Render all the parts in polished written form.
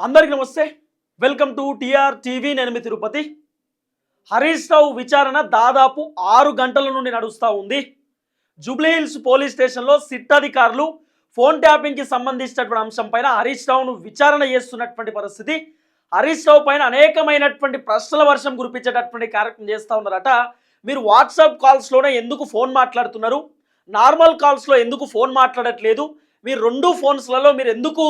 అందరికీ నమస్తే. Welcome to TR TV. నేను మీ తిరుపతి. హరీష్ రావు విచారణ దాదాపు 6 గంటల నుండి నడుస్తూ ఉంది. జూబ్లీహిల్స్ పోలీస్ స్టేషన్లో సిట్ అధికారులు ఫోన్ ట్యాపింగ్కి సంబంధించినటువంటి అంశం పైన హరీష్ రావును విచారణ చేస్తున్నటువంటి పరిస్థితి. హరీష్ రావు పైన అనేకమైనటువంటి ప్రశ్నల వర్షం కురిపించేటటువంటి కార్యక్రమం చేస్తూ ఉన్నారట. మీరు వాట్సాప్ కాల్స్లోనే ఎందుకు ఫోన్ మాట్లాడుతున్నారు, నార్మల్ కాల్స్లో ఎందుకు ఫోన్ మాట్లాడట్లేదు, మీరు 2 ఫోన్స్లలో మీరు ఎందుకు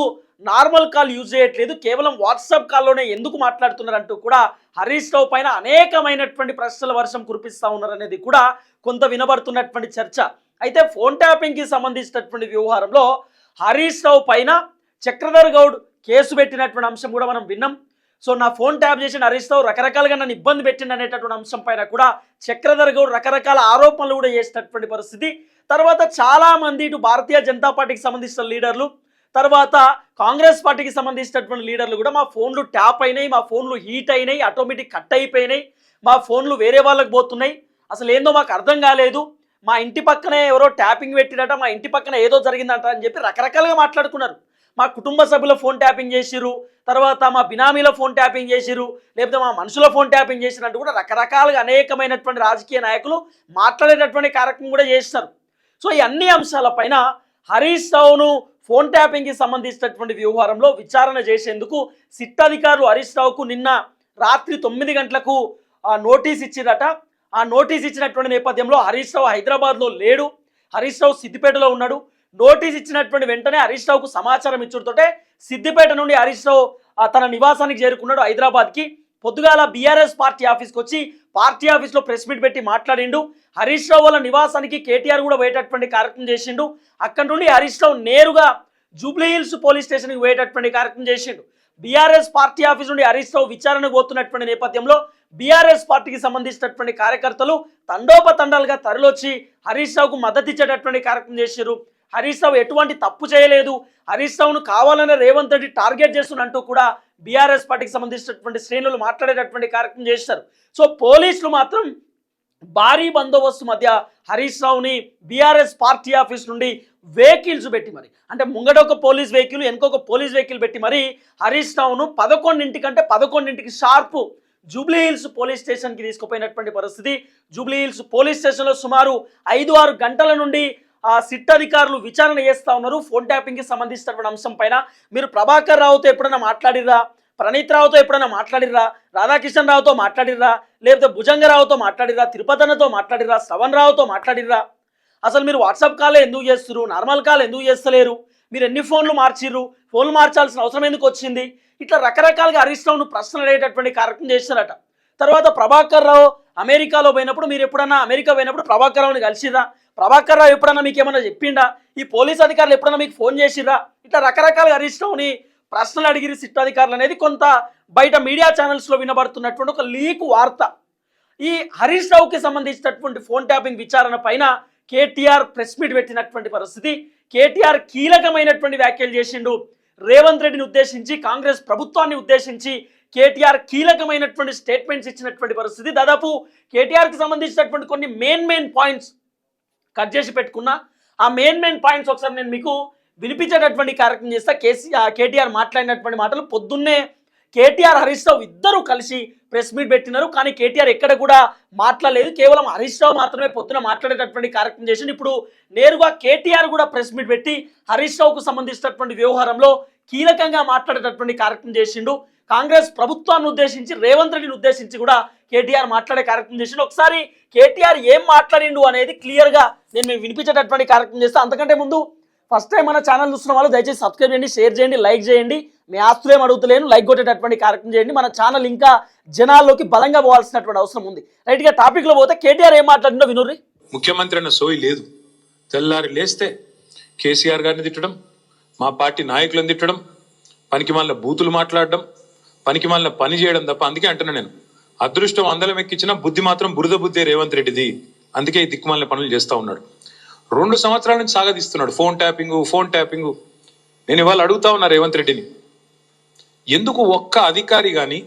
నార్మల్ కాల్ యూజ్ చేయట్లేదు, కేవలం వాట్సాప్ కాల్లోనే ఎందుకు మాట్లాడుతున్నారంటూ కూడా హరీష్ రావు పైన అనేకమైనటువంటి ప్రశ్నల వర్షం కురిపిస్తూ ఉన్నారనేది కూడా కొంత వినబడుతున్నటువంటి చర్చ. అయితే ఫోన్ ట్యాపింగ్కి సంబంధించినటువంటి వ్యవహారంలో హరీష్ రావు పైన చక్రధర్ గౌడ్ కేసు పెట్టినటువంటి అంశం కూడా మనం విన్నాం. సో నా ఫోన్ ట్యాప్ చేసిన హరీష్ రావు రకరకాలుగా నన్ను ఇబ్బంది పెట్టింది అనేటటువంటి అంశం పైన కూడా చక్రధర్ గౌడ్ రకరకాల ఆరోపణలు కూడా చేసినటువంటి పరిస్థితి. తర్వాత చాలామంది ఇటు భారతీయ జనతా పార్టీకి సంబంధించిన లీడర్లు, తర్వాత కాంగ్రెస్ పార్టీకి సంబంధించినటువంటి లీడర్లు కూడా మా ఫోన్లు ట్యాప్ అయినాయి, మా ఫోన్లు హీట్ అయినాయి, ఆటోమేటిక్ కట్ అయిపోయినాయి, మా ఫోన్లు వేరే వాళ్ళకి పోతున్నాయి, అసలు ఏందో మాకు అర్థం కాలేదు, మా ఇంటి పక్కనే ఎవరో ట్యాపింగ్ పెట్టినట, మా ఇంటి పక్కన ఏదో జరిగిందంట అని చెప్పి రకరకాలుగా మాట్లాడుకున్నారు. మా కుటుంబ సభ్యుల ఫోన్ ట్యాపింగ్ చేసిరు, తర్వాత మా బినామీల ఫోన్ ట్యాపింగ్ చేసిరు, లేకపోతే మా మనుషుల ఫోన్ ట్యాపింగ్ చేసినట్టు కూడా రకరకాలుగా అనేకమైనటువంటి రాజకీయ నాయకులు మాట్లాడేటటువంటి కార్యక్రమం కూడా చేస్తారు. సో ఈ అన్ని అంశాలపైన హరీష్ రావును ఫోన్ ట్యాపింగ్కి సంబంధించినటువంటి వ్యవహారంలో విచారణ చేసేందుకు సిట్ అధికారులు హరీష్ రావుకు నిన్న రాత్రి 9 గంటలకు నోటీస్ ఇచ్చిరట. ఆ నోటీస్ ఇచ్చినటువంటి నేపథ్యంలో హరీష్ రావు హైదరాబాద్లో లేడు, హరీష్ రావు సిద్దిపేటలో ఉన్నాడు. నోటీస్ ఇచ్చినటువంటి వెంటనే హరీష్ రావుకు సమాచారం ఇచ్చుడుతోటే సిద్దిపేట నుండి హరీష్ రావు తన నివాసానికి చేరుకున్నాడు హైదరాబాద్కి. పొద్దుగాల బీఆర్ఎస్ పార్టీ ఆఫీస్కి వచ్చి పార్టీ ఆఫీస్లో ప్రెస్ మీట్ పెట్టి మాట్లాడిండు. హరీష్ రావు వాళ్ళ నివాసానికి కేటీఆర్ కూడా పోయేటటువంటి కార్యక్రమం చేసిండు. అక్కడి నుండి హరీష్ రావు నేరుగా జూబ్లీహిల్స్ పోలీస్ స్టేషన్కి పోయేటటువంటి కార్యక్రమం చేసిండు. బీఆర్ఎస్ పార్టీ ఆఫీస్ నుండి హరీష్ రావు విచారణకు పోతున్నటువంటి నేపథ్యంలో బీఆర్ఎస్ పార్టీకి సంబంధించినటువంటి కార్యకర్తలు తండోపతండాలుగా తరలొచ్చి హరీష్ రావుకు మద్దతు ఇచ్చేటటువంటి కార్యక్రమం చేశారు. హరీష్ రావు ఎటువంటి తప్పు చేయలేదు, హరీష్ రావును కావాలనే రేవంత్ రెడ్డి టార్గెట్ చేస్తున్నట్టు కూడా బీఆర్ఎస్ పార్టీకి సంబంధించినటువంటి శ్రేణులు మాట్లాడేటటువంటి కార్యక్రమం చేశారు. సో పోలీసులు మాత్రం భారీ బందోబస్తు మధ్య హరీష్ రావుని బీఆర్ఎస్ పార్టీ ఆఫీస్ నుండి వెహికల్స్ పెట్టి మరి, అంటే ముంగట ఒక పోలీస్ వెహికల్ వెనుకొక పోలీస్ వెహికల్ పెట్టి మరి హరీష్ రావును 11కి షార్ప్ జూబ్లీహిల్స్ పోలీస్ స్టేషన్కి తీసుకుపోయినటువంటి పరిస్థితి. జూబ్లీహిల్స్ పోలీస్ స్టేషన్లో సుమారు 5-6 గంటల నుండి సిట్ అధికారులు విచారణ చేస్తూ ఉన్నారు ఫోన్ ట్యాపింగ్కి సంబంధించినటువంటి అంశం పైన. మీరు ప్రభాకర్ రావుతో ఎప్పుడైనా మాట్లాడిర్రా, ప్రణీత్ రావుతో ఎప్పుడైనా మాట్లాడిర్రా, రాధాకిషన్ రావుతో మాట్లాడిర్రా, లేకపోతే భుజంగరావుతో మాట్లాడిర్రా, తిరుపతన్నతో మాట్లాడిర్రా, శ్రవణ్ రావుతో మాట్లాడిర్రా? అసలు మీరు వాట్సాప్ కాల్ ఎందుకు చేస్తున్నారు, నార్మల్ కాల్ ఎందుకు చేస్తలేరు, మీరు ఎన్ని ఫోన్లు మార్చిర్రు, ఫోన్లు మార్చాల్సిన అవసరం ఎందుకు వచ్చింది, ఇట్లా రకరకాలుగా హరీష్ రావును ప్రశ్నలు అడిగేటటువంటి కార్యక్రమం చేస్తారట. తర్వాత ప్రభాకర్ రావు అమెరికాలో పోయినప్పుడు, మీరు ఎప్పుడన్నా అమెరికా పోయినప్పుడు ప్రభాకర్ రావుని కలిసిర్రా, ప్రభాకర్ రావు ఎప్పుడన్నా మీకు ఏమన్నా చెప్పిండా, ఈ పోలీస్ అధికారులు ఎప్పుడన్నా మీకు ఫోన్ చేసిర్రా, ఇట్లా రకరకాలుగా హరీష్ రావుని ప్రశ్నలు అడిగిరి సిట్ అధికారులు అనేది కొంత బయట మీడియా ఛానల్స్లో వినబడుతున్నటువంటి ఒక లీక్ వార్త. ఈ హరీష్ రావుకి సంబంధించినటువంటి ఫోన్ ట్యాపింగ్ విచారణ పైన కేటీఆర్ ప్రెస్ మీట్ పెట్టినటువంటి పరిస్థితి. కేటీఆర్ కీలకమైనటువంటి వ్యాఖ్యలు చేసిండు. రేవంత్ రెడ్డిని ఉద్దేశించి, కాంగ్రెస్ ప్రభుత్వాన్ని ఉద్దేశించి కేటీఆర్ కీలకమైనటువంటి స్టేట్మెంట్స్ ఇచ్చినటువంటి పరిస్థితి. దాదాపు కేటీఆర్కి సంబంధించినటువంటి కొన్ని మెయిన్ పాయింట్స్ కట్ చేసి పెట్టుకున్నా. ఆ మెయిన్ పాయింట్స్ ఒకసారి నేను మీకు వినిపించేటటువంటి కార్యక్రమం చేస్తా. కేటీఆర్ మాట్లాడినటువంటి మాటలు. పొద్దున్నే కేటీఆర్ హరీష్ రావు ఇద్దరు కలిసి ప్రెస్ మీట్ పెట్టినారు, కానీ కేటీఆర్ ఎక్కడ కూడా మాట్లాడలేదు. కేవలం హరీష్ రావు మాత్రమే పొద్దున మాట్లాడేటటువంటి కార్యక్రమం చేసిండు. ఇప్పుడు నేరుగా కేటీఆర్ కూడా ప్రెస్ మీట్ పెట్టి హరీష్ రావుకు సంబంధించినటువంటి వ్యవహారంలో కీలకంగా మాట్లాడేటటువంటి కార్యక్రమం చేసిండు. కాంగ్రెస్ ప్రభుత్వాన్ని ఉద్దేశించి, రేవంత్ రెడ్డిని ఉద్దేశించి కూడా కేటీఆర్ మాట్లాడే కార్యక్రమం చేసిండు. ఒకసారి కేటీఆర్ ఏం మాట్లాడిండు అనేది క్లియర్గా నేను మీకు వినిపించేటటువంటి కార్యక్రమం చేస్తాను. అంతకంటే ముందు ఫస్ట్ టైం మన ఛానల్ చూస్తున్న వాళ్ళు దయచేసి సబ్స్క్రైబ్ చేయండి, షేర్ చేయండి, లైక్ చేయండి. మీ ఆస్తులు ఏం అడుగుతలేను, లైక్ కొట్టేటటువంటి కార్యక్రమం చేయండి. మన ఛానల్ ఇంకా జనాల్లోకి బలంగా పోవాల్సినటువంటి అవసరం ఉంది. రైట్గా టాపిక్లో పోతే కేటీఆర్ ఏం మాట్లాడిందో వినుర్రి. ముఖ్యమంత్రి అన్న సోయి లేదు. తెల్లారి లేస్తే కేసీఆర్ గారిని తిట్టడం, మా పార్టీ నాయకులను తిట్టడం, పనికి మాలిన బూతులు మాట్లాడడం, పనికి మాలిన పని చేయడం తప్ప. అందుకే అంటున్నా నేను, అదృష్టం అందలం ఎక్కించిన బుద్ధి మాత్రం బురద బుద్ధి రేవంత్ రెడ్డిది. అందుకే ఈ దిక్కుమాలిన పనులు చేస్తూ ఉన్నాడు. 2 సంవత్సరాల నుంచి సాగదీస్తున్నాడు ఫోన్ ట్యాపింగు. నేను ఇవాళ అడుగుతా ఉన్నా రేవంత్ రెడ్డిని, ఎందుకు ఒక్క అధికారి కానీ,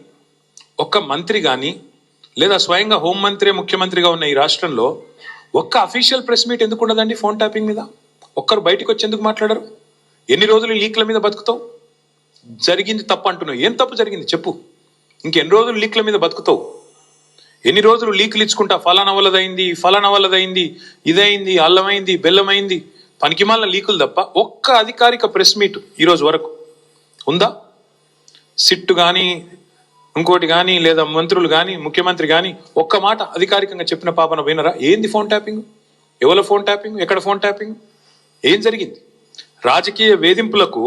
ఒక్క మంత్రి కానీ, లేదా స్వయంగా హోంమంత్రి ముఖ్యమంత్రిగా ఉన్న ఈ రాష్ట్రంలో ఒక్క అఫీషియల్ ప్రెస్ మీట్ ఎందుకు ఉండదండి ఫోన్ ట్యాపింగ్ మీద? ఒక్కరు బయటకు వచ్చి ఎందుకు మాట్లాడరు? ఎన్ని రోజులు లీక్ల మీద బతుకుతావు? జరిగింది తప్పు అంటున్నావు. ఏం తప్పు జరిగింది చెప్పు. ఇంకెన్ని రోజులు లీక్ల మీద బతుకుతావు? ఎన్ని రోజులు లీకులు ఇచ్చుకుంటా ఫలానా వల్లదైంది, ఇదైంది, అల్లమైంది, బెల్లమైంది, పనికిమాలిన లీకులు తప్ప ఒక్క అధికారిక ప్రెస్ మీట్ ఈరోజు వరకు ఉందా? సిట్టు కానీ ఇంకోటి కానీ లేదా మంత్రులు కానీ ముఖ్యమంత్రి కానీ ఒక్క మాట అధికారికంగా చెప్పిన పాపన వినరా? ఏంది ఫోన్ ట్యాపింగ్? ఎవరి ఫోన్ ట్యాపింగ్? ఎక్కడ ఫోన్ ట్యాపింగ్? ఏం జరిగింది? రాజకీయ వేధింపులకు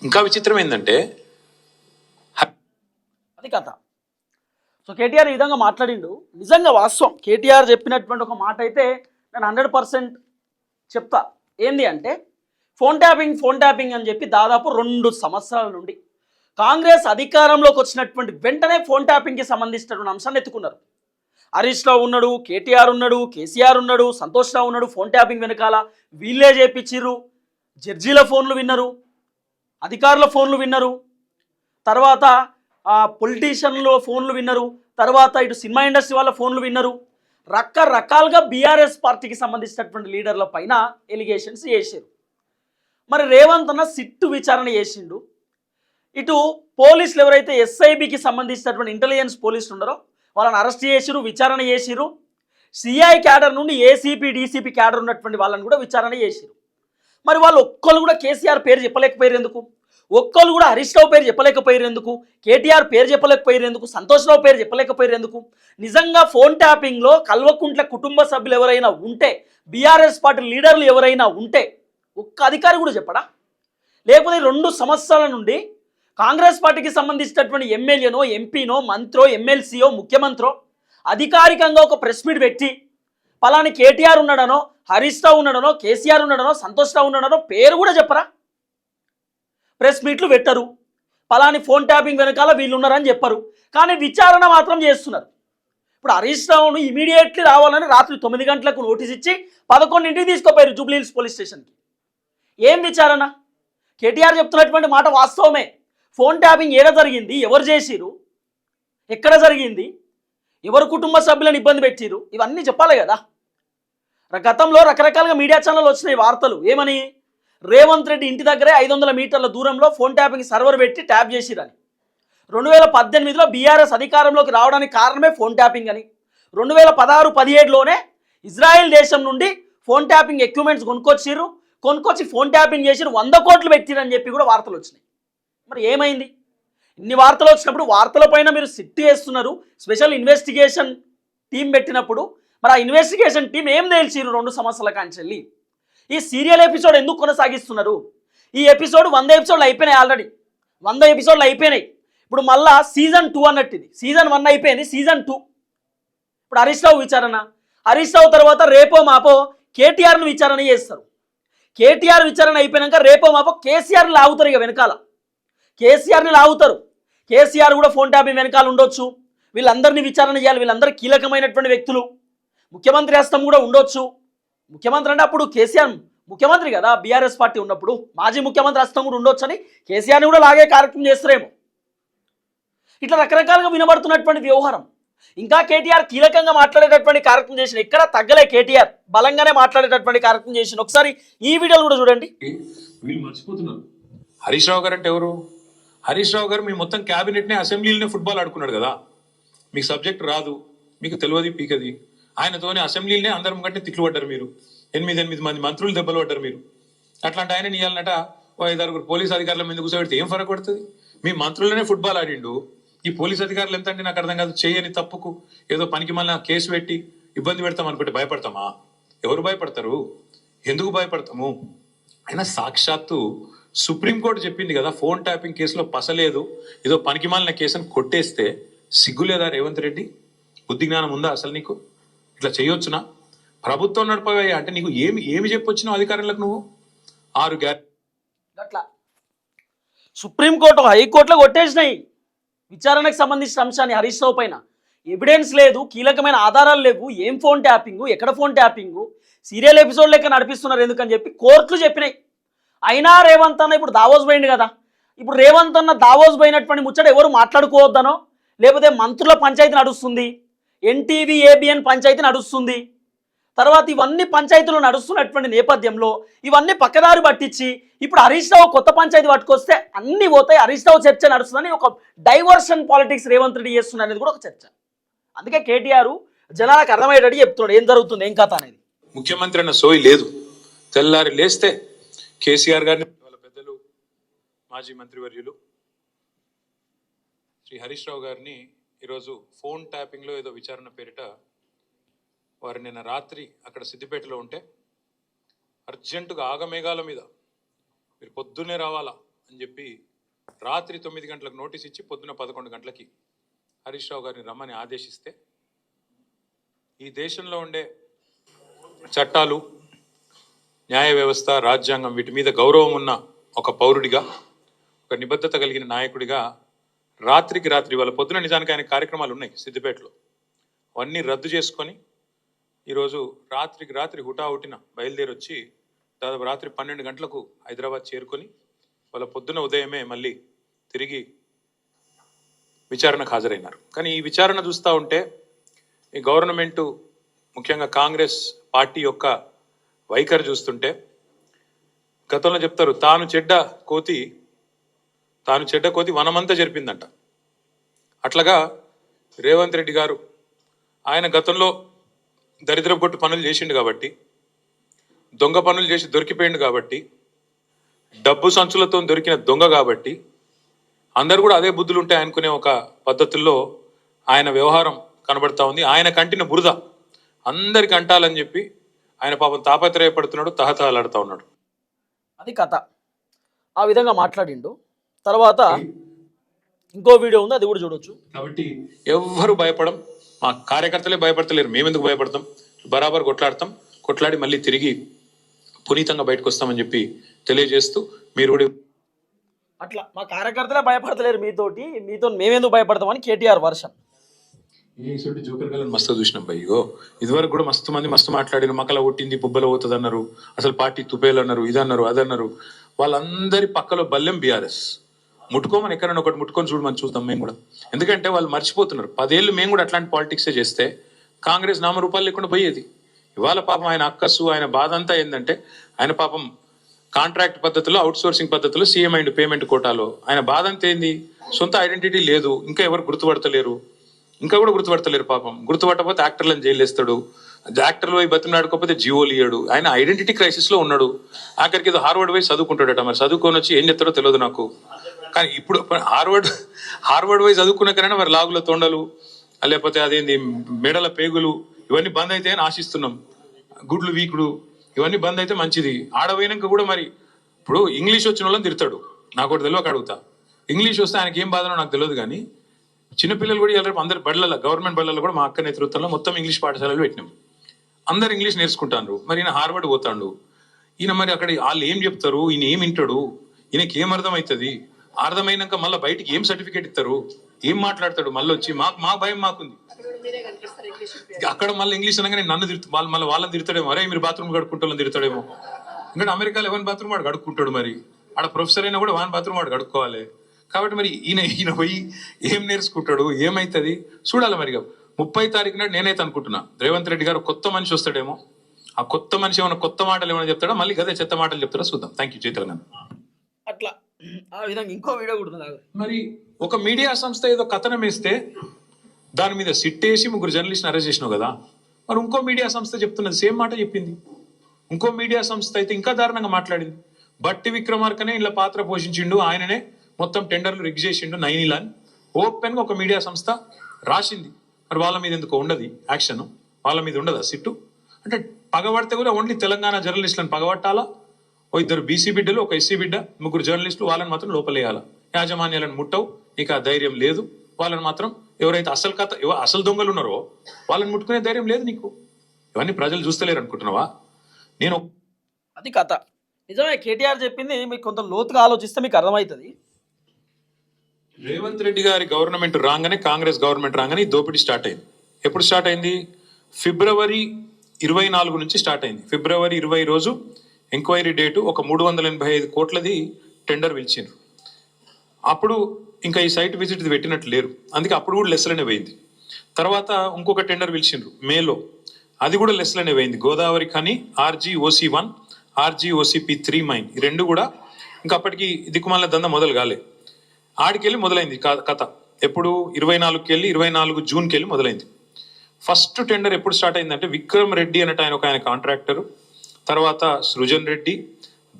ఇంకా విచిత్రం ఏంటంటే అది కథ. సో కేటీఆర్ ఈ విధంగా మాట్లాడిండు. నిజంగా వాస్తవం. కేటీఆర్ చెప్పినటువంటి ఒక మాట అయితే నేను 100% చెప్తా. ఏంది అంటే ఫోన్ ట్యాపింగ్ అని చెప్పి దాదాపు 2 సంవత్సరాల నుండి కాంగ్రెస్ అధికారంలోకి వచ్చినటువంటి వెంటనే ఫోన్ ట్యాపింగ్కి సంబంధించినటువంటి అంశాన్ని ఎత్తుకున్నారు. హరీష్ రావు ఉన్నాడు, కేటీఆర్ ఉన్నాడు, కేసీఆర్ ఉన్నాడు, సంతోష్ రావు ఉన్నాడు. ఫోన్ ట్యాపింగ్ వెనకాల వీళ్ళే చేపించిర్రు. జడ్జీల ఫోన్లు విన్నారు, అధికారుల ఫోన్లు విన్నారు, తర్వాత పొలిటీషియన్ల ఫోన్లు విన్నారు, తర్వాత ఇటు సినిమా ఇండస్ట్రీ వాళ్ళ ఫోన్లు విన్నారు. రకరకాలుగా బీఆర్ఎస్ పార్టీకి సంబంధించినటువంటి లీడర్ల పైన ఎలిగేషన్స్ చేశారు. మరి రేవంత్ అన్న సిట్టు విచారణ చేసిండు. ఇటు పోలీసులు ఎవరైతే ఎస్ఐబికి సంబంధించినటువంటి ఇంటెలిజెన్స్ పోలీసులు ఉన్నారో వాళ్ళని అరెస్ట్ చేసిరు, విచారణ చేసిరు. సిఐ క్యాడర్ నుండి ఏసీపీ డీసీపీ క్యాడర్ ఉన్నటువంటి వాళ్ళని కూడా విచారణ చేసిరు. మరి వాళ్ళు ఒక్కళ్ళు కూడా కేసీఆర్ పేరు చెప్పలేకపోయారు ఎందుకు? ఒక్కళ్ళు కూడా హరీష్ రావు పేరు చెప్పలేకపోయారు ఎందుకు? కేటీఆర్ పేరు చెప్పలేకపోయారు ఎందుకు? సంతోష్ రావు పేరు చెప్పలేకపోయారు ఎందుకు? నిజంగా ఫోన్ ట్యాపింగ్లో కల్వకుంట్ల కుటుంబ సభ్యులు ఎవరైనా ఉంటే, బీఆర్ఎస్ పార్టీ లీడర్లు ఎవరైనా ఉంటే ఒక్క అధికారి కూడా చెప్పడా? లేకపోతే 2 సంవత్సరాల నుండి కాంగ్రెస్ పార్టీకి సంబంధించినటువంటి ఎమ్మెల్యేనో, ఎంపీనో, మంత్రో, ఎమ్మెల్సీయో, ముఖ్యమంత్రో అధికారికంగా ఒక ప్రెస్ మీట్ పెట్టి పలాని కేటీఆర్ ఉన్నాడనో, హరీష్ రావు ఉన్నాడనో, కేసీఆర్ ఉన్నాడనో, సంతోష్ రావు ఉన్నాడనో పేరు కూడా చెప్పరా? ప్రెస్ మీట్లు పెట్టరు. పలాని ఫోన్ ట్యాపింగ్ వెనకాల వీళ్ళు ఉన్నారని చెప్పరు. కానీ విచారణ మాత్రం చేస్తున్నారు. ఇప్పుడు హరీష్ రావును ఇమీడియట్లీ రావాలని రాత్రి 9 గంటలకు నోటీస్ ఇచ్చి 11ంటికి తీసుకుపోయారు జూబ్లీహిల్స్ పోలీస్ స్టేషన్కి. ఏం విచారణ? కేటీఆర్ చెప్తున్నటువంటి మాట వాస్తవమే. ఫోన్ ట్యాపింగ్ ఏడ జరిగింది, ఎవరు చేసిరు, ఎక్కడ జరిగింది, ఎవరు కుటుంబ సభ్యులను ఇబ్బంది పెట్టిరు, ఇవన్నీ చెప్పాలి కదా. గతంలో రకరకాలుగా మీడియా ఛానల్ వచ్చినాయి వార్తలు. ఏమని? రేవంత్ రెడ్డి ఇంటి దగ్గరే 500 మీటర్ల దూరంలో ఫోన్ ట్యాపింగ్ సర్వర్ పెట్టి ట్యాప్ చేసిరని. 2018లో బీఆర్ఎస్ అధికారంలోకి రావడానికి కారణమే ఫోన్ ట్యాపింగ్ అని. 2016-17లోనే ఇజ్రాయెల్ దేశం నుండి ఫోన్ ట్యాపింగ్ ఎక్విప్మెంట్స్ కొనుక్కొచ్చి ఫోన్ ట్యాపింగ్ చేసి 100 కోట్లు పెట్టిరని చెప్పి కూడా వార్తలు వచ్చినాయి. మరి ఏమైంది? ఇన్ని వార్తలు వచ్చినప్పుడు వార్తల పైన మీరు సిట్ చేస్తున్నారు, స్పెషల్ ఇన్వెస్టిగేషన్ టీం పెట్టినప్పుడు మరి ఆ ఇన్వెస్టిగేషన్ టీం ఏం తేల్చిరు 2 సంవత్సరాల కాంచెల్లి? ఈ సీరియల్ ఎపిసోడ్ ఎందుకు కొనసాగిస్తున్నారు? ఈ ఎపిసోడ్ 100 ఎపిసోడ్లు అయిపోయినాయి. ఆల్రెడీ 100 ఎపిసోడ్లు అయిపోయినాయి. ఇప్పుడు మళ్ళా సీజన్ 2 అన్నట్టు. ఇది సీజన్ 1 అయిపోయింది, సీజన్ 2. ఇప్పుడు హరీష్ రావు విచారణ. హరీష్ రావు తర్వాత రేపో మాపో కేటీఆర్ను విచారణ చేస్తారు. కేటీఆర్ విచారణ అయిపోయినాక రేపో మాపో కేసీఆర్ని లాగుతారు. ఇక వెనకాల కేసీఆర్ని లాగుతారు. కేసీఆర్ కూడా ఫోన్ ట్యాపింగ్ వెనకాల ఉండొచ్చు. వీళ్ళందరినీ విచారణ చేయాలి. వీళ్ళందరూ కీలకమైనటువంటి వ్యక్తులు. ముఖ్యమంత్రి హస్తం కూడా ఉండొచ్చు. ముఖ్యమంత్రి అంటే అప్పుడు కేసీఆర్ ముఖ్యమంత్రి కదా బీఆర్ఎస్ పార్టీ ఉన్నప్పుడు, మాజీ ముఖ్యమంత్రి హస్తం కూడా ఉండొచ్చు అని కేసీఆర్ని కూడా లాగే కార్యక్రమం చేస్తారేమో. ఇట్లా రకరకాలుగా వినబడుతున్నటువంటి వ్యవహారం. ఇంకా కేటీఆర్ కీలకంగా మాట్లాడేటటువంటి కార్యక్రమం చేసిన, ఎక్కడ తగ్గలే. కేటీఆర్ బలంగానే మాట్లాడేటటువంటి కార్యక్రమం చేసిన. ఒకసారి ఈ వీడియోలు కూడా చూడండి. వీళ్ళు మర్చిపోతున్నారు. హరీష్ రావు గారు అంటే ఎవరు? హరీష్ రావు గారు మీ మొత్తం క్యాబినెట్ని అసెంబ్లీలోనే ఫుట్బాల్ ఆడుకున్నాడు కదా. మీకు సబ్జెక్ట్ రాదు, మీకు తెలియదు, పీకది. ఆయనతోనే అసెంబ్లీలోనే అందరం కంటే తిట్లు పడ్డారు మీరు. 8 మంది మంత్రులు దెబ్బలు పడ్డారు మీరు. అట్లాంటి ఆయన ఇయ్యాలన్నట 5-6 పోలీస్ అధికారుల మీద కూర్చోబెడితే ఏం ఫరక పడుతుంది? మీ మంత్రులనే ఫుట్బాల్ ఆడిండు. ఈ పోలీస్ అధికారులు ఎంత అంటే నాకు అర్థం కాదు. చేయని తప్పుకు ఏదో పనికి మళ్ళీ కేసు పెట్టి ఇబ్బంది పెడతాం అనుకుంటే భయపడతామా? ఎవరు భయపడతారు? ఎందుకు భయపడతాము? అయినా సాక్షాత్తు సుప్రీంకోర్టు చెప్పింది కదా, ఫోన్ ట్యాపింగ్ కేసులో పసలేదు, ఏదో పనికి మాలిన కేసును కొట్టేస్తే సిగ్గులేదా రేవంత్ రెడ్డి? బుద్ధి జ్ఞానం ఉందా అసలు నీకు? ఇట్లా చేయొచ్చునా? ప్రభుత్వం నడపవయ్యా అంటే నీకు ఏమి చెప్పొచ్చినావు అధికారులకు? నువ్వు 6 అట్లా సుప్రీంకోర్టు హైకోర్టులో కొట్టేసినాయి విచారణకు సంబంధించిన అంశాన్ని. హరీష్ రావు పైన ఎవిడెన్స్ లేదు, కీలకమైన ఆధారాలు లేవు. ఏం ఫోన్ ట్యాపింగు, ఎక్కడ ఫోన్ ట్యాపింగు, సీరియల్ ఎపిసోడ్ లెక్క నడిపిస్తున్నారు ఎందుకని చెప్పి కోర్టులు చెప్పినాయి. అయినా రేవంత్ అన్న ఇప్పుడు దావోస్ పోయింది కదా. ఇప్పుడు రేవంత్ అన్న దావోస్ పోయినటువంటి ముచ్చట ఎవరు మాట్లాడుకోవద్దనో, లేకపోతే మంత్రుల పంచాయతీ నడుస్తుంది, ఎన్టీవీ ఏబిఎన్ పంచాయతీ నడుస్తుంది, తర్వాత ఇవన్నీ పంచాయతీలు నడుస్తున్నటువంటి నేపథ్యంలో ఇవన్నీ పక్కదారి పట్టించి ఇప్పుడు హరీష్ రావు కొత్త పంచాయతీ పట్టుకొస్తే అన్ని పోతాయి, హరీష్ రావు చర్చ నడుస్తుందని ఒక డైవర్షన్ పాలిటిక్స్ రేవంత్ రెడ్డి చేస్తున్నారు అనేది కూడా ఒక చర్చ. అందుకే కేటీఆర్ జనాలకు అర్థమయ్యేటట్టు చెప్తున్నాడు ఏం జరుగుతుంది ఏం కథ అనేది. ముఖ్యమంత్రి అన్న సోయి లేదు. తెల్లారి లేస్తే కేసీఆర్ గారిని, వాళ్ళ పెద్దలు మాజీ మంత్రివర్యులు శ్రీ హరీష్ రావు గారిని ఈరోజు ఫోన్ ట్యాపింగ్లో ఏదో విచారణ పేరిట వారు నిన్న రాత్రి అక్కడ సిద్దిపేటలో ఉంటే అర్జెంటుగా ఆగమేఘాల మీద మీరు పొద్దున్నే రావాలా అని చెప్పి రాత్రి 9 గంటలకు నోటీస్ ఇచ్చి పొద్దున్న 11 గంటలకి హరీష్ రావు గారిని రమ్మని ఆదేశిస్తే ఈ దేశంలో ఉండే చట్టాలు, న్యాయ వ్యవస్థ, రాజ్యాంగం వీటి మీద గౌరవం ఉన్న ఒక పౌరుడిగా, ఒక నిబద్ధత కలిగిన నాయకుడిగా రాత్రికి రాత్రి వాళ్ళ పొద్దున నిజానికి ఆయన కార్యక్రమాలు ఉన్నాయి సిద్దిపేటలో, అవన్నీ రద్దు చేసుకొని ఈరోజు రాత్రికి రాత్రి హుటాహుటిన బయలుదేరి వచ్చి దాదాపు రాత్రి 12 గంటలకు హైదరాబాద్ చేరుకొని వాళ్ళ పొద్దున ఉదయమే మళ్ళీ తిరిగి విచారణకు హాజరైనారు. కానీ ఈ విచారణ చూస్తూ ఉంటే ఈ గవర్నమెంటు, ముఖ్యంగా కాంగ్రెస్ పార్టీ యొక్క వైఖరి చూస్తుంటే గతంలో చెప్తారు తాను చెడ్డ కోతి వనమంతా జరిపిందంట. అట్లాగా రేవంత్ రెడ్డి గారు ఆయన గతంలో దరిద్రపు కొట్టు పనులు చేసిండు కాబట్టి, దొంగ పనులు చేసి దొరికిపోయిండు కాబట్టి, డబ్బు సంచులతో దొరికిన దొంగ కాబట్టి అందరు కూడా అదే బుద్ధులు ఉంటాయి అనుకునే ఒక పద్ధతుల్లో ఆయన వ్యవహారం కనబడతా ఉంది. ఆయన కంటిన బురద అందరికి అంటాలని చెప్పి ఆయన పాపం తాపత్రయపడుతున్నాడు, తహతహలాడుతూ ఉన్నాడు. అది కథ. ఆ విధంగా మాట్లాడిండు. తర్వాత ఇంకో వీడియో ఉంది, అది కూడా చూడొచ్చు. కాబట్టి ఎవ్వరు భయపడం, మా కార్యకర్తలే భయపడతలేరు, మేమెందుకు భయపడతాం, బరాబర్ కొట్లాడి మళ్ళీ తిరిగి పునీతంగా బయటకు వస్తామని చెప్పి తెలియజేస్తూ మీరు కూడా అట్లా మా కార్యకర్తలే భయపడతలేరు మీతో మేమెందుకు భయపడతామని కేటీఆర్ వర్షన్. జోకర్ గారు మస్తు చూసినాం భయ్యో. ఇదివరకు కూడా మస్తు మంది మస్తు మాట్లాడిన, మకల ఒట్టింది పుబ్బల పోతుంది అన్నారు, అసలు పార్టీ తుపేలు అన్నారు, ఇదన్నారు అదన్నారు. వాళ్ళందరి పక్కలో బల్లెం బీఆర్ఎస్. ముట్టుకోమని ఎక్కడైనా ఒకటి ముట్టుకొని చూడమని చూద్దాం మేము కూడా. ఎందుకంటే వాళ్ళు మర్చిపోతున్నారు 10 ఏళ్ళు మేము కూడా అట్లాంటి పాలిటిక్సే చేస్తే కాంగ్రెస్ నామరూపాలు లేకుండా పోయేది. ఇవాళ పాపం ఆయన అక్కసు, ఆయన బాధ అంతా ఏంటంటే ఆయన పాపం కాంట్రాక్ట్ పద్ధతిలో, అవుట్ సోర్సింగ్ పద్ధతిలో సీఎం అండ్ పేమెంట్ కోటాలో ఆయన బాధ అంతా ఏంది, సొంత ఐడెంటిటీ లేదు, ఇంకా ఎవరు గుర్తుపడతలేరు, ఇంకా కూడా గుర్తుపడతలేరు పాపం. గుర్తుపట్టకపోతే యాక్టర్లను జైలు వేస్తాడు, యాక్టర్లు పోయి బతిమలాడుకోకపోతే జీవోలు ఇయ్యాడు. ఆయన ఐడెంటిటీ క్రైసిస్లో ఉన్నాడు. ఆఖరికి ఏదో హార్వర్డ్ పోయి చదువుకుంటాడట, మరి చదువుకొని వచ్చి ఏం చెప్తారో తెలియదు నాకు. కానీ ఇప్పుడు హార్వర్డ్ పోయి చదువుకున్న కన్నా మరి లాగుల తొండలు, లేకపోతే అదేంది మెడల పేగులు ఇవన్నీ బంద్ అయితే అని ఆశిస్తున్నాం. గుడ్లు వీకుడు ఇవన్నీ బంద్ అయితే మంచిది. ఆడపోయినాక కూడా మరి ఇప్పుడు ఇంగ్లీష్ వచ్చిన వాళ్ళని తిడతాడు, నాకు ఒకటి తెలియక అడుగుతా. ఇంగ్లీష్ వస్తే ఆయనకి ఏం బాధనో నాకు తెలియదు. కానీ చిన్నపిల్లలు కూడా ఇలా అందరు బడులలో, గవర్నమెంట్ బడులలో కూడా మా అక్క నేతృత్వంలో మొత్తం ఇంగ్లీష్ పాఠశాలలు పెట్టినాం. అందరు ఇంగ్లీష్ నేర్చుకుంటారు. మరి ఈయన హార్వర్డ్ పోతాడు. ఈయన మరి అక్కడ వాళ్ళు ఏం చెప్తారు, ఈయన ఏం వింటాడు, ఈయనకి ఏం అర్థమవుతుంది, అర్థమైనాక మళ్ళీ బయటికి ఏం సర్టిఫికేట్ ఇస్తారు, ఏం మాట్లాడతాడు, మళ్ళీ వచ్చి మా భయం మాకుంది. అక్కడ మళ్ళీ ఇంగ్లీష్ అనగానే నన్ను మళ్ళీ వాళ్ళని తిడతాడేమో, అరే మీరు బాత్రూమ్ కడుక్కుంటూ తిడతాడేమో. ఎందుకంటే అమెరికాలో ఎవరి బాత్రూమ్ వాడు కడుక్కుంటాడు, మరి ఆడ ప్రొఫెసర్ అయినా కూడా వాని బాత్రూమ్ వాడు కడుక్కోవాలి. కాబట్టి మరి ఈయన పోయి ఏం నేర్చుకుంటాడు, ఏమైతుంది చూడాలి. మరి 30 తారీఖు నాడు నేనైతే అనుకుంటున్నా రేవంత్ రెడ్డి గారు కొత్త మనిషి వస్తాడేమో. ఆ కొత్త మనిషి ఏమైనా కొత్త మాటలు ఏమైనా చెప్తాడా, మళ్ళీ గదే చెత్త మాటలు చెప్తాడా చూద్దాం. Thank you. జై తెలంగాణ. అట్లా ఆ విధంగా ఇంకో వీడియో కూడా. మరి ఒక మీడియా సంస్థ ఏదో కథనం వేస్తే దాని మీద సిట్టేసి 3 జర్నలిస్ట్ని అరెస్ట్ చేసినావు కదా. మరి ఇంకో మీడియా సంస్థ చెప్తున్నది సేమ్ మాట చెప్పింది. ఇంకో మీడియా సంస్థ అయితే ఇంకా దారుణంగా మాట్లాడింది. బట్టి విక్రమార్కనే ఇలా పాత్ర పోషించిండు, ఆయననే మొత్తం టెండర్లు రిగ్ చేసిండు 9 ఇలా ఓపెన్ గా ఒక మీడియా సంస్థ రాసింది. మరి వాళ్ళ మీద ఎందుకు ఉండదు యాక్షన్, వాళ్ళ మీద ఉండదా సిట్టు? అంటే పగబడితే కూడా ఓన్లీ తెలంగాణ జర్నలిస్టులను పగబట్టాలా? ఓ 2 బీసీ బిడ్డలు, ఒక ఎస్సీ బిడ్డ, 3 జర్నలిస్టులు, వాళ్ళని మాత్రం లోపలేయాలా? యాజమాన్యాలను ముట్టవు, నీకు ఆ ధైర్యం లేదు. వాళ్ళని మాత్రం ఎవరైతే అసలు దొంగలు ఉన్నారో వాళ్ళని ముట్టుకునే ధైర్యం లేదు నీకు. ఇవన్నీ ప్రజలు చూస్తలేరు అనుకుంటున్నావా? అది కథ. నిజమే కేటీఆర్ చెప్పింది. మీకు కొంత లోతుగా ఆలోచిస్తే మీకు అర్థమవుతుంది. రేవంత్ రెడ్డి గారి గవర్నమెంట్ రాగానే, కాంగ్రెస్ గవర్నమెంట్ రాగానే దోపిడీ స్టార్ట్ అయింది. ఎప్పుడు స్టార్ట్ అయింది? ఫిబ్రవరి 24 నుంచి స్టార్ట్ అయింది. ఫిబ్రవరి 20 రోజు ఎంక్వైరీ డేటు ఒక 385 కోట్లది టెండర్ పిలిచిండ్రు. అప్పుడు ఇంకా ఈ సైట్ విజిట్ పెట్టినట్లు లేరు, అందుకే అప్పుడు కూడా లెస్లనే పోయింది. తర్వాత ఇంకొక టెండర్ పిలిచిండ్రు మేలో, అది కూడా లెస్లోనే పోయింది. Godavari Khani RGOC1 RGOCP3 mine ఈ రెండు కూడా ఇంకా అప్పటికి దిక్కుమాల దంద మొదలు కాలే. ఆడికెళ్ళి మొదలైంది కథ. ఎప్పుడు 24కి వెళ్ళి 24 జూన్కి వెళ్ళి మొదలైంది. ఫస్ట్ టెండర్ ఎప్పుడు స్టార్ట్ అయిందంటే విక్రమ్ రెడ్డి అన్నట్టు ఆయన కాంట్రాక్టరు, తర్వాత సృజన్ రెడ్డి,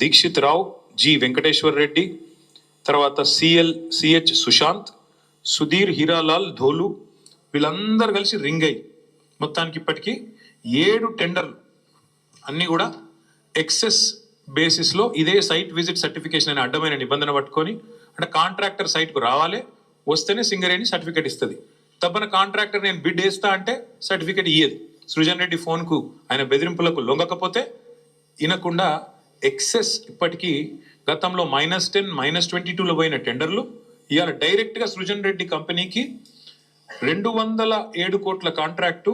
దీక్షిత్ రావు, జి వెంకటేశ్వర్ రెడ్డి, తర్వాత CH సుశాంత్, సుధీర్ హీరాలాల్ ధోలు, వీళ్ళందరూ కలిసి రింగ్ అయ్యి మొత్తానికి ఇప్పటికీ 7 టెండర్లు అన్నీ కూడా ఎక్సెస్ బేసిస్లో ఇదే సైట్ విజిట్ సర్టిఫికేషన్ అనే అడ్డమైన నిబంధన పట్టుకొని, అంటే కాంట్రాక్టర్ సైట్కు రావాలి, వస్తేనే సింగరేణి సర్టిఫికేట్ ఇస్తుంది. తప్పన కాంట్రాక్టర్ నేను బిడ్ వేస్తా అంటే సర్టిఫికేట్ ఇయ్యదు. సృజన్ రెడ్డి ఫోన్కు ఆయన బెదిరింపులకు లొంగకపోతే వినకుండా ఎక్సెస్ ఇప్పటికీ గతంలో -10 -22లో పోయిన టెండర్లు ఇవాళ డైరెక్ట్గా సృజన్ రెడ్డి కంపెనీకి 207 కోట్ల కాంట్రాక్టు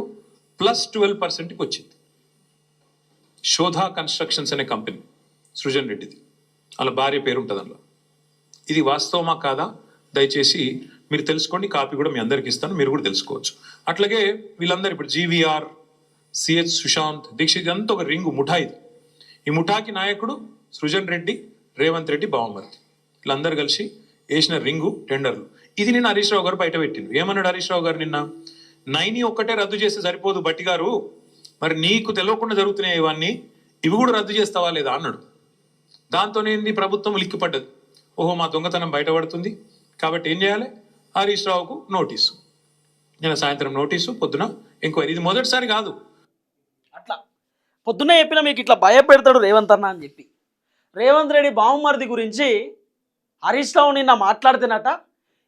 +12%కి వచ్చింది. శోధా కన్స్ట్రక్షన్స్ అనే కంపెనీ సృజన్ రెడ్డిది, వాళ్ళ భార్య పేరు ఉంటుంది అందులో. ఇది వాస్తవమా కాదా దయచేసి మీరు తెలుసుకోండి, కాపీ కూడా మీ అందరికి ఇస్తాను, మీరు కూడా తెలుసుకోవచ్చు. అట్లాగే వీళ్ళందరూ ఇప్పుడు GVR, CH సుశాంత్, దీక్షిత్ అంతా ఒక రింగు ముఠా ఇది. ఈ ముఠాకి నాయకుడు సృజన్ రెడ్డి, రేవంత్ రెడ్డి బావమరిది, వీళ్ళందరూ కలిసి వేసిన రింగు టెండర్లు. ఇది నిన్న హరీష్ రావు గారు బయట పెట్టిండు. ఏమన్నాడు హరీష్ రావు గారు నిన్న? 9 ఒక్కటే రద్దు చేస్తే సరిపోదు బట్టి గారు, మరి నీకు తెలియకుండా జరుగుతున్నాయి ఇవన్నీ, ఇవి కూడా రద్దు చేస్తావా లేదా అన్నాడు. దాంతోనే ప్రభుత్వం లిక్కిపడ్డది. ఓహో మా దొంగతనం బయటపడుతుంది కాబట్టి ఏం చేయాలి, హరీష్ రావుకు నోటీసు, నిన్న సాయంత్రం నోటీసు, పొద్దున ఎంక్వైరీ. ఇది మొదటిసారి కాదు. అట్లా పొద్దున్నే చెప్పిన మీకు ఇట్లా భయపెడతాడు రేవంత్ అన్న అని చెప్పి. రేవంత్ రెడ్డి బావమరిది గురించి హరీష్ రావు నిన్న మాట్లాడితేనట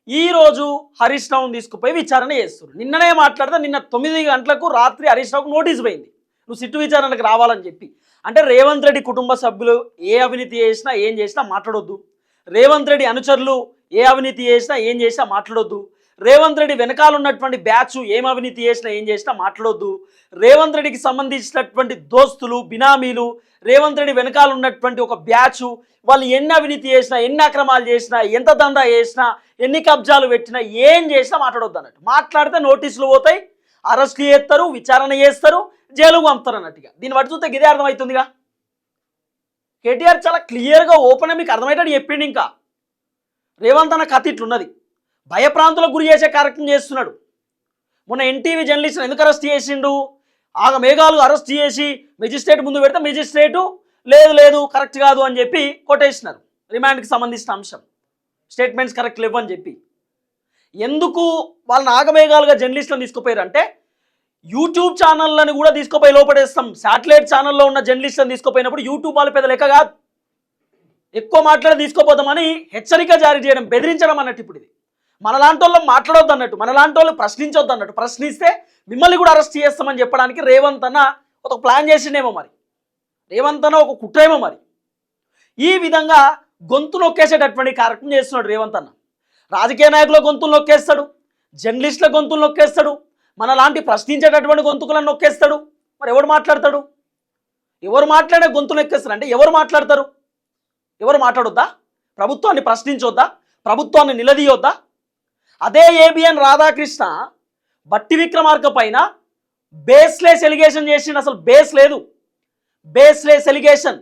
ఈరోజు హరీష్ రావుని తీసుకుపోయి విచారణ చేస్తారు. నిన్ననే మాట్లాడితే నిన్న 9 గంటలకు రాత్రి హరీష్ రావుకు నోటీస్ పోయింది, నువ్వు సిట్టు విచారణకు రావాలని చెప్పి. అంటే రేవంత్ రెడ్డి కుటుంబ సభ్యులు ఏ అవినీతి చేసినా ఏం చేసినా మాట్లాడొద్దు, రేవంత్ రెడ్డి అనుచరులు ఏ అవినీతి చేసినా ఏం చేసినా మాట్లాడొద్దు, రేవంత్ రెడ్డి వెనకాల ఉన్నటువంటి బ్యాచ్ ఏం అవినీతి చేసినా ఏం చేసినా మాట్లాడొద్దు, రేవంత్ రెడ్డికి సంబంధించినటువంటి దోస్తులు బినామీలు, రేవంత్ రెడ్డి వెనకాల ఉన్నటువంటి ఒక బ్యాచ్ వాళ్ళు ఎన్ని అవినీతి చేసినా ఎన్ని అక్రమాలు చేసినా ఎంత దందా చేసినా ఎన్ని కబ్జాలు పెట్టినా ఏం చేసినా మాట్లాడొద్దు అన్నట్టు. మాట్లాడితే నోటీసులు పోతాయి, అరెస్టులు చేస్తారు, విచారణ చేస్తారు, జైలుకు పంపుతారు అన్నట్టుగా. దీన్ని బట్టి చూస్తే ఇదే అర్థమవుతుందిగా. కేటీఆర్ చాలా క్లియర్గా ఓపెన్ మీకు అర్థమయ్యేటట్టు చెప్పిండు. ఇంకా రేవంత్ అన్న కథ ఇట్లున్నది, భయప్రాంతులకు గురి చేసే కార్యక్రమం చేస్తున్నాడు. మొన్న NTV జర్నలిస్ట్ని ఎందుకు అరెస్ట్ చేసిండు? మేఘాలు అరెస్ట్ చేసి మెజిస్ట్రేట్ ముందు పెడితే మెజిస్ట్రేటు లేదు కరెక్ట్ కాదు అని చెప్పి కొట్టేసినారు. రిమాండ్కి సంబంధించిన అంశం, స్టేట్మెంట్స్ కరెక్ట్ లేవు అని చెప్పి. ఎందుకు వాళ్ళని ఆగమేఘాలుగా జర్నలిస్టులను తీసుకుపోయారు అంటే, యూట్యూబ్ ఛానళ్ళని కూడా తీసుకుపోయి లోపడేస్తాం. శాటిలైట్ ఛానల్లో ఉన్న జర్నలిస్టులను తీసుకుపోయినప్పుడు యూట్యూబ్ వాళ్ళు పెద్ద లెక్క కాదు, ఎక్కువ మాట్లాడి తీసుకోపోతామని హెచ్చరిక జారీ చేయడం, బెదిరించడం అన్నట్టు. ఇప్పుడు ఇది మనలాంటి వాళ్ళు మాట్లాడొద్దు అన్నట్టు, మనలాంటి వాళ్ళు ప్రశ్నించొద్దు అన్నట్టు. ప్రశ్నిస్తే మిమ్మల్ని కూడా అరెస్ట్ చేస్తామని చెప్పడానికి రేవంత్ అన్న ఒక ప్లాన్ చేసిండేమో మరి, రేవంత్ అన్న ఒక కుట్రేమో మరి. ఈ విధంగా గొంతు నొక్కేసేటటువంటి కార్యక్రమం చేస్తున్నాడు రేవంత్ అన్న. రాజకీయ నాయకుల గొంతులు నొక్కేస్తాడు, జర్నలిస్టుల గొంతులు నొక్కేస్తాడు, మనలాంటి ప్రశ్నించేటటువంటి గొంతుకులను నొక్కేస్తాడు. మరి ఎవరు మాట్లాడతాడు? ఎవరు మాట్లాడే గొంతులు నొక్కేస్తారు అంటే ఎవరు మాట్లాడతారు? ఎవరు మాట్లాడొద్దా? ప్రభుత్వాన్ని ప్రశ్నించొద్దా? ప్రభుత్వాన్ని నిలదీయొద్దా? అదే ABN రాధాకృష్ణ బట్టి విక్రమార్క పైన బేస్లెస్ ఎలిగేషన్ చేసిండు. అసలు బేస్ లేదు, బేస్లెస్ ఎలిగేషన్.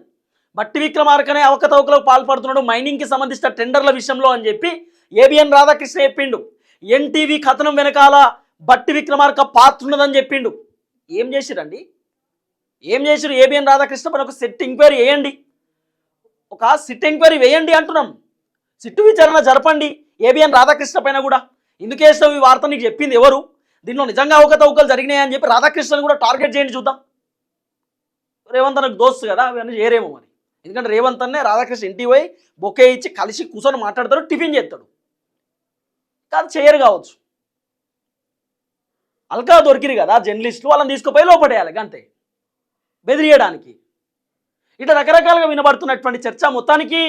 బట్టి విక్రమార్కనే అవకతవకలకు పాల్పడుతున్నాడు మైనింగ్కి సంబంధించిన టెండర్ల విషయంలో అని చెప్పి ABN రాధాకృష్ణ చెప్పిండు. NTV కథనం వెనకాల బట్టి విక్రమార్క పాత్ర ఉన్నదని చెప్పిండు. ఏం చేసిరండి? ఏం చేసిరు? ABN రాధాకృష్ణ పైన ఒక సిట్ ఎంక్వైరీ వేయండి, ఒక సిట్ ఎంక్వైరీ వేయండి అంటున్నాం. సిట్టు విచారణ జరపండి ABN రాధాకృష్ణ పైన కూడా. ఎందుకు వేస్తావు ఈ వార్త? నీకు చెప్పింది ఎవరు? దీనిలో నిజంగా అవకతవకలు జరిగినాయని చెప్పి రాధాకృష్ణని కూడా టార్గెట్ చేయండి చూద్దాం. రేవంత్ అన్నకు దోస్తు కదా, అవన్నీ చేయరేమో మరి. ఎందుకంటే రేవంత్ అన్నే రాధాకృష్ణ ఇంటికి పోయి బొకే ఇచ్చి కలిసి కూర్చొని మాట్లాడతాడు, టిఫిన్ చేస్తాడు. కాదు చేయరు కావచ్చు, అల్కా దొరికిరు కదా జర్నలిస్టులు, వాళ్ళని తీసుకుపోయి లోపడేయాలి అంతే, బెదిరియడానికి. ఇట్లా రకరకాలుగా వినబడుతున్నటువంటి చర్చ. మొత్తానికి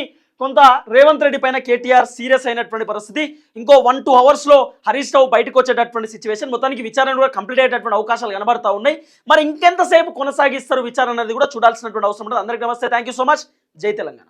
కొంత రేవంత్ రెడ్డి పైన కేటీఆర్ సీరియస్ అయినటువంటి పరిస్థితి. ఇంకో 1-2 అవర్స్లో హరీష్ రావు బయటకు వచ్చేటటువంటి సిచ్యువేషన్. మొత్తానికి విచారణ కూడా కంప్లీట్ అయ్యేటటువంటి అవకాశాలు కనబడతా ఉన్నాయి. మరి ఇంకెంతసేపు కొనసాగిస్తారు విచారణ అనేది కూడా చూడాల్సినటువంటి అవసరం ఉంటుంది. అందరికీ నమస్తే, థ్యాంక్ యూ సో మచ్. జై తెలంగాణ.